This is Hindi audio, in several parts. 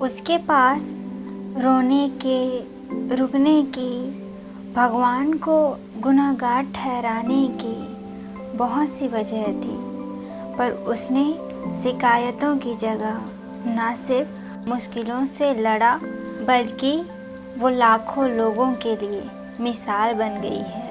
उसके पास रोने के, रुकने की, भगवान को गुनहगार ठहराने की बहुत सी वजह थी, पर उसने शिकायतों की जगह ना सिर्फ मुश्किलों से लड़ा, बल्कि वो लाखों लोगों के लिए मिसाल बन गई है।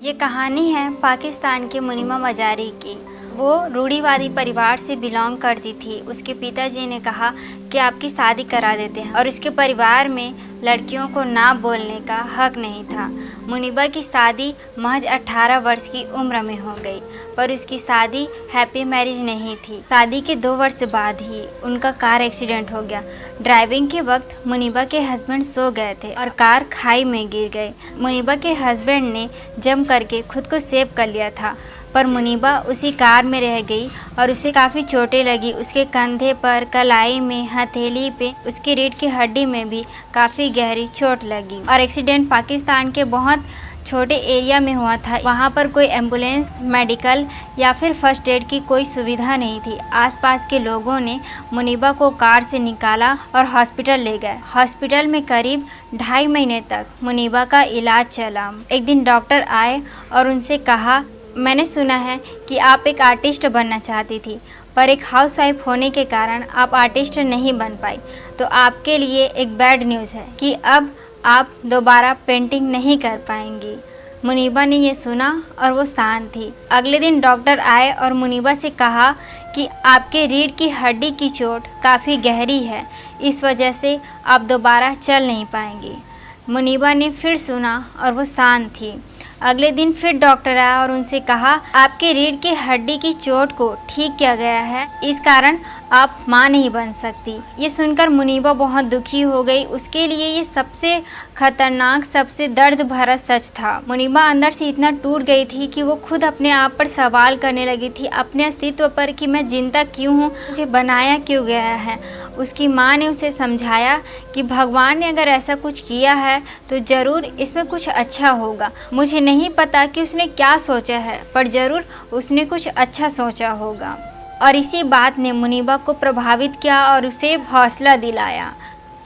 ये कहानी है पाकिस्तान के मुनीमा मजारी की। वो रूढ़िवादी परिवार से बिलोंग करती थी। उसके पिताजी ने कहा कि आपकी शादी करा देते हैं, और उसके परिवार में लड़कियों को ना बोलने का हक नहीं था। मुनीबा की शादी महज 18 वर्ष की उम्र में हो गई, पर उसकी शादी हैप्पी मैरिज नहीं थी। शादी के 2 वर्ष बाद ही उनका कार एक्सीडेंट हो गया। ड्राइविंग के वक्त मुनीबा के हस्बैंड सो गए थे और कार खाई में गिर गई। मुनीबा के हस्बैंड ने जम करके खुद को सेव कर लिया था, पर मुनीबा उसी कार में रह गई और उसे काफ़ी चोटें लगी। उसके कंधे पर, कलाई में, हथेली पे, उसकी रीढ़ की हड्डी में भी काफ़ी गहरी चोट लगी। और एक्सीडेंट पाकिस्तान के बहुत छोटे एरिया में हुआ था। वहाँ पर कोई एम्बुलेंस, मेडिकल या फिर फर्स्ट एड की कोई सुविधा नहीं थी। आसपास के लोगों ने मुनीबा को कार से निकाला और हॉस्पिटल ले गए। हॉस्पिटल में करीब 2.5 महीने तक मुनीबा का इलाज चला। एक दिन डॉक्टर आए और उनसे कहा, मैंने सुना है कि आप एक आर्टिस्ट बनना चाहती थी, पर एक हाउसवाइफ होने के कारण आप आर्टिस्ट नहीं बन पाई। तो आपके लिए एक बैड न्यूज़ है कि अब आप दोबारा पेंटिंग नहीं कर पाएंगी। मुनीबा ने ये सुना और वो शांत थी। अगले दिन डॉक्टर आए और मुनीबा से कहा कि आपके रीढ़ की हड्डी की चोट काफ़ी गहरी है, इस वजह से आप दोबारा चल नहीं पाएंगी। मुनीबा ने फिर सुना और वो शांत थी। अगले दिन फिर डॉक्टर आया और उनसे कहा, आपके रीढ़ की हड्डी की चोट को ठीक किया गया है, इस कारण आप माँ नहीं बन सकती। ये सुनकर मुनीबा बहुत दुखी हो गई। उसके लिए ये सबसे खतरनाक, सबसे दर्द भरा सच था। मुनीबा अंदर से इतना टूट गई थी कि वो खुद अपने आप पर सवाल करने लगी थी, अपने अस्तित्व पर, कि मैं जिंदा क्यों हूँ, मुझे बनाया क्यों गया है। उसकी माँ ने उसे समझाया कि भगवान ने अगर ऐसा कुछ किया है तो ज़रूर इसमें कुछ अच्छा होगा। मुझे नहीं पता कि उसने क्या सोचा है, पर ज़रूर उसने कुछ अच्छा सोचा होगा। और इसी बात ने मुनीबा को प्रभावित किया और उसे हौसला दिलाया।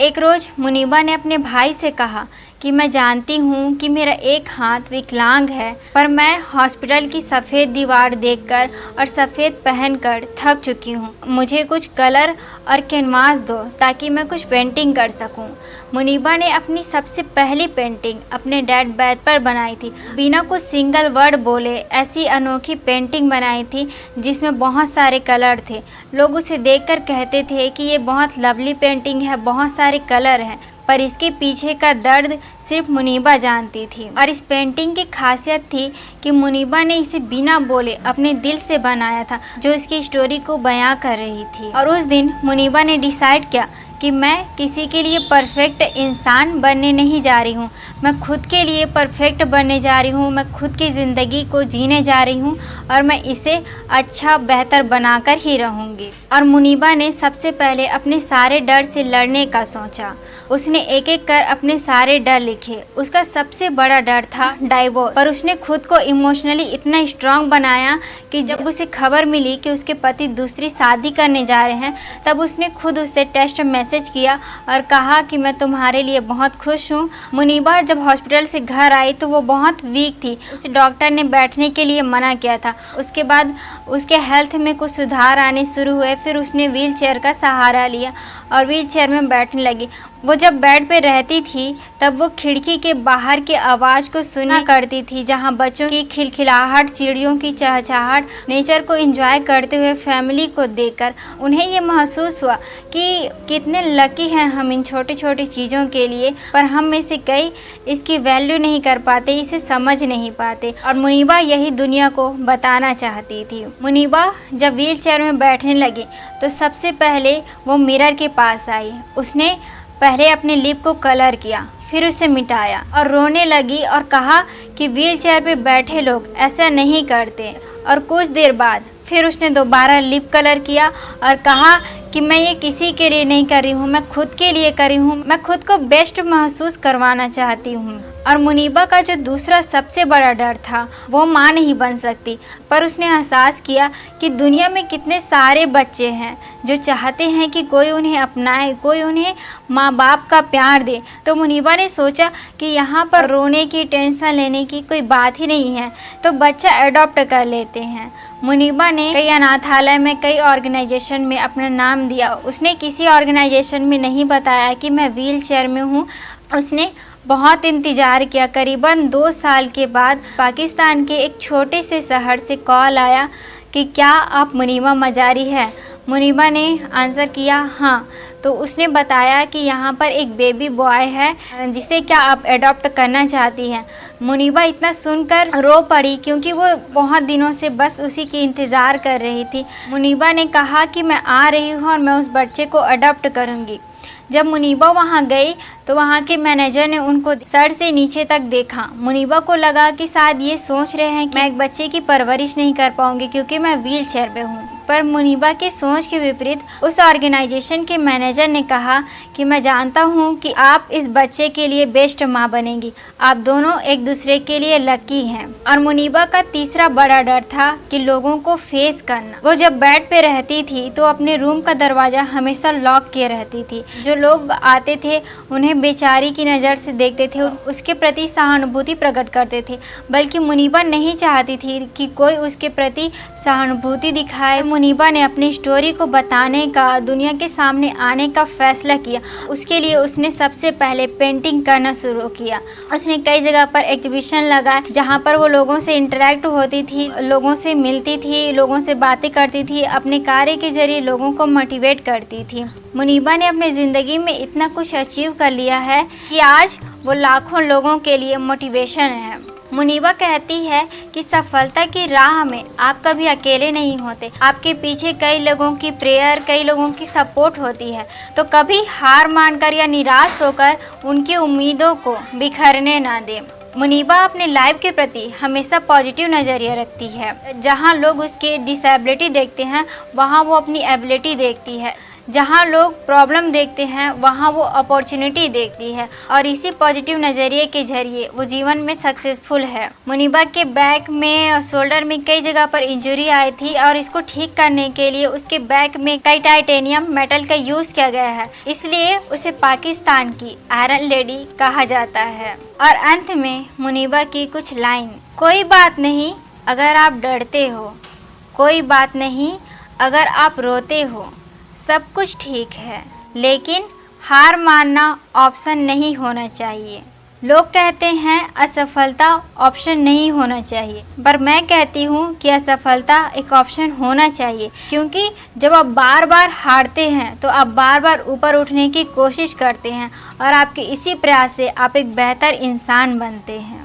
एक रोज़ मुनीबा ने अपने भाई से कहा कि मैं जानती हूँ कि मेरा एक हाथ विकलांग है, पर मैं हॉस्पिटल की सफ़ेद दीवार देखकर और सफ़ेद पहनकर थक चुकी हूँ। मुझे कुछ कलर और कैनवास दो ताकि मैं कुछ पेंटिंग कर सकूँ। मुनीबा ने अपनी सबसे पहली पेंटिंग अपने डेड बेड पर बनाई थी। बिना कुछ सिंगल वर्ड बोले ऐसी अनोखी पेंटिंग बनाई थी जिसमें बहुत सारे कलर थे। लोग उसे देखकर कहते थे कि ये बहुत लवली पेंटिंग है, बहुत सारे कलर हैं, पर इसके पीछे का दर्द सिर्फ मुनीबा जानती थी। और इस पेंटिंग की खासियत थी कि मुनीबा ने इसे बिना बोले अपने दिल से बनाया था, जो इसकी स्टोरी को बयां कर रही थी। और उस दिन मुनीबा ने डिसाइड किया कि मैं किसी के लिए परफेक्ट इंसान बनने नहीं जा रही हूँ, मैं खुद के लिए परफेक्ट बनने जा रही हूँ। मैं खुद की ज़िंदगी को जीने जा रही हूँ और मैं इसे अच्छा, बेहतर बनाकर ही रहूँगी। और मुनीबा ने सबसे पहले अपने सारे डर से लड़ने का सोचा। उसने एक एक कर अपने सारे डर लिखे। उसका सबसे बड़ा डर था डाइवोर्स, पर उसने खुद को इमोशनली इतना स्ट्रांग बनाया कि जब उसे खबर मिली कि उसके पति दूसरी शादी करने जा रहे हैं, तब उसने खुद उसे टेक्स्ट मैसेज किया और कहा कि मैं तुम्हारे लिए बहुत खुश हूँ। मुनीबा जब हॉस्पिटल से घर आई तो वो बहुत वीक थी। उसे डॉक्टर ने बैठने के लिए मना किया था। उसके बाद उसके हेल्थ में कुछ सुधार आने शुरू हुए। फिर उसने व्हील चेयर का सहारा लिया और व्हील चेयर में बैठने लगी। वो जब बेड पे रहती थी तब वो खिड़की के बाहर की आवाज़ को सुना करती थी, जहाँ बच्चों की खिलखिलाहट, चिड़ियों की चहचहाट, नेचर को एंजॉय करते हुए फैमिली को देखकर उन्हें ये महसूस हुआ कि कितने लकी हैं हम इन छोटी छोटी चीज़ों के लिए, पर हम में से कई इसकी वैल्यू नहीं कर पाते, इसे समझ नहीं पाते। और मुनीबा यही दुनिया को बताना चाहती थी। मुनीबा जब व्हील चेयर में बैठने लगी तो सबसे पहले वो मिरर के पास आई। उसने पहले अपने लिप को कलर किया, फिर उसे मिटाया और रोने लगी और कहा कि व्हील चेयर पे बैठे लोग ऐसा नहीं करते। और कुछ देर बाद फिर उसने दोबारा लिप कलर किया और कहा कि मैं ये किसी के लिए नहीं कर रही हूँ, मैं खुद के लिए कर रही हूँ, मैं खुद को बेस्ट महसूस करवाना चाहती हूँ। और मुनीबा का जो दूसरा सबसे बड़ा डर था वो माँ नहीं बन सकती, पर उसने एहसास किया कि दुनिया में कितने सारे बच्चे हैं जो चाहते हैं कि कोई उन्हें अपनाए, कोई उन्हें माँ बाप का प्यार दे। तो मुनीबा ने सोचा कि यहाँ पर रोने की, टेंशन लेने की कोई बात ही नहीं है, तो बच्चा अडॉप्ट कर लेते हैं। मुनीबा ने कई अनाथालय में, कई ऑर्गेनाइजेशन में अपना नाम दिया। उसने किसी ऑर्गेनाइजेशन में नहीं बताया कि मैं व्हील चेयर में हूँ। उसने बहुत इंतज़ार किया। करीबन 2 साल के बाद पाकिस्तान के एक छोटे से शहर से कॉल आया कि क्या आप मुनीबा मजारी है। मुनीबा ने आंसर किया हाँ। तो उसने बताया कि यहाँ पर एक बेबी बॉय है जिसे क्या आप अडॉप्ट करना चाहती हैं। मुनीबा इतना सुनकर रो पड़ी क्योंकि वो बहुत दिनों से बस उसी की इंतज़ार कर रही थी। मुनीबा ने कहा कि मैं आ रही हूँ और मैं उस बच्चे को अडॉप्ट करूँगी। जब मुनीबा वहाँ गई तो वहाँ के मैनेजर ने उनको सर से नीचे तक देखा। मुनीबा को लगा कि शायद ये सोच रहे हैं कि मैं एक बच्चे की परवरिश नहीं कर पाऊँगी क्योंकि मैं व्हील चेयर पे हूँ। पर मुनीबा की सोच के विपरीत उस ऑर्गेनाइजेशन के मैनेजर ने कहा कि मैं जानता हूँ कि आप इस बच्चे के लिए बेस्ट माँ बनेंगी, आप दोनों एक दूसरे के लिए लकी हैं। और मुनीबा का तीसरा बड़ा डर था कि लोगों को फेस करना। वो जब बेड पे रहती थी तो अपने रूम का दरवाज़ा हमेशा लॉक किए रहती थी। जो लोग आते थे उन्हें बेचारी की नज़र से देखते थे, उसके प्रति सहानुभूति प्रकट करते थे। बल्कि मुनीबा नहीं चाहती थी कि कोई उसके प्रति सहानुभूति दिखाए। मुनीबा ने अपनी स्टोरी को बताने का, दुनिया के सामने आने का फैसला किया। उसके लिए उसने सबसे पहले पेंटिंग करना शुरू किया। उसने कई जगह पर एग्जीबिशन लगाए जहाँ पर वो लोगों से इंटरेक्ट होती थी, लोगों से मिलती थी, लोगों से बातें करती थी, अपने कार्य के जरिए लोगों को मोटिवेट करती थी। मुनीबा ने अपनी ज़िंदगी में इतना कुछ अचीव कर लिया है कि आज वो लाखों लोगों के लिए मोटिवेशन है। मुनीबा कहती है कि सफलता की राह में आप कभी अकेले नहीं होते, आपके पीछे कई लोगों की प्रेयर, कई लोगों की सपोर्ट होती है। तो कभी हार मानकर या निराश होकर उनकी उम्मीदों को बिखरने ना दें। मुनीबा अपने लाइफ के प्रति हमेशा पॉजिटिव नज़रिया रखती है। जहाँ लोग उसकी डिसेबिलिटी देखते हैं वहाँ वो अपनी एबिलिटी देखती है, जहाँ लोग प्रॉब्लम देखते हैं वहाँ वो अपॉर्चुनिटी देखती है, और इसी पॉजिटिव नज़रिए के जरिए वो जीवन में सक्सेसफुल है। मुनीबा के बैक में, शोल्डर में कई जगह पर इंजरी आई थी और इसको ठीक करने के लिए उसके बैक में कई टाइटेनियम मेटल का यूज़ किया गया है, इसलिए उसे पाकिस्तान की आयरन लेडी कहा जाता है। और अंत में मुनीबा की कुछ लाइन, कोई बात नहीं अगर आप डरते हो, कोई बात नहीं अगर आप रोते हो, सब कुछ ठीक है, लेकिन हार मानना ऑप्शन नहीं होना चाहिए। लोग कहते हैं असफलता ऑप्शन नहीं होना चाहिए, पर मैं कहती हूँ कि असफलता एक ऑप्शन होना चाहिए, क्योंकि जब आप बार बार हारते हैं तो आप बार बार ऊपर उठने की कोशिश करते हैं और आपके इसी प्रयास से आप एक बेहतर इंसान बनते हैं।